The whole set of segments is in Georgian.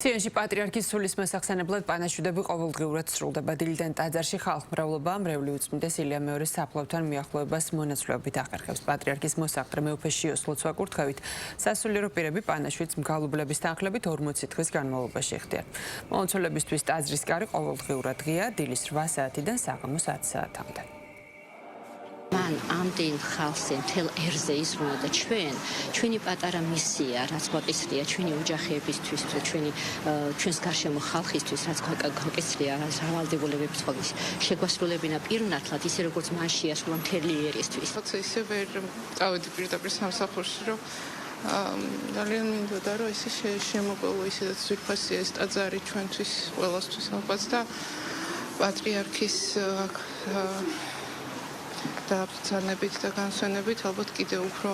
ციანში პატრიარქის სულის მოსახსენებლად პანაშვიდები ყოველდღიურად სრულდება. დილიდან ტაძარში ხალხმრავლობა მრევლი უწმიდეს ილია მეორის საფლავთან მიახლოებას მონაცვლეობით ახერხებს. პატრიარქის მოსაყდრე მეუფე შიოს ლოცვა-კურთხევით სასულიერო პირები პანაშვიდს მგალობლების თანხლებით 40 დღის განმავლობაში ხდიან. მომცველებისთვის ტაძრის კარი ყოველდღიურად ღია, დილის 8 საათიდან საღამოს 10 საათამდე. მან ამდენ ხალხზე მთელ ერზე იზრუნა და ჩვენი პატარა მისია, რაც გვაკისრია ჩვენი ოჯახებისთვის, ჩვენს გარშემო ხალხისთვის, რაც გვაკისრია რავალდებულებების ყოვლის შეგვასრულებინა პირნათლად, ისე როგორც მან შეასრულა მთელი ერისთვის. ისე ვერ წავედი პირდაპირ სამსახურში, რომ ძალიან მინდოდა, რომ ისე შემოყოლო ისედაც ძვირფასია ეს ტაძარი ჩვენთვის, ყველასთვის ალბათ და პატრიარქის და ბრძანებით და განსვენებით ალბათ კიდევ უფრო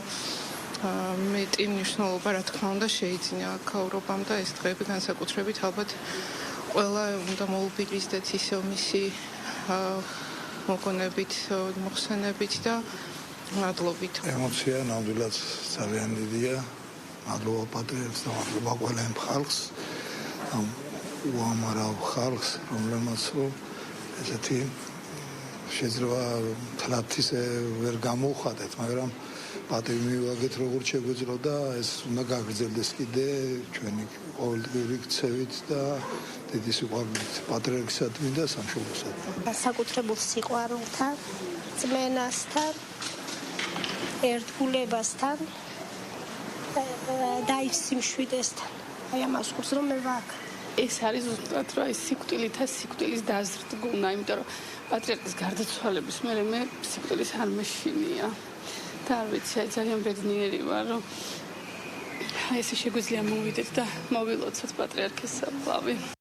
მეტი მნიშვნელობა რა თქმა უნდა შეიძინა ქაურობამ და ეს დღეები განსაკუთრებით ალბათ ყველა უნდა მოუბილისდეთ ისევ მისი მოგონებით, მოხსენებით და მადლობით. ემოცია ნამდვილად ძალიან დიდია. მადლობა პატრიარქს და მადლობა ყველა იმ ხალხს, ამ უამრავ ხალხს, რომელმაც ესეთი შეიძლება თლათ ისე ვერ გამოუხატეთ, მაგრამ პატივი მივაგეთ როგორც შეგვეძლო და ეს უნდა გაგრძელდეს კიდე ჩვენი ყოველდღიური ქცევით და დიდი სიყვარულით პატრიარქისადმი და სამშობლოსადმი. საკუთრებულ სიყვარულთან, წმენასთან, ერთგულებასთან და ის სიმშვიდესთან. აი ამას ხურს რომ მე ვაქ. ეს არის ზუსტად რა ის სიკვდილის დაზრდგუნა, იმიტომ რომ პატრიარქის გარდაცვალების მერე მე სიკვდილის არ მეშინია. და არ ვიცი, აი ძალიან ბედნიერი ვარ, რომ აი ესე შეგვიძლია მოვიდეთ და მოვილოცოთ პატრიარქის საფლავი.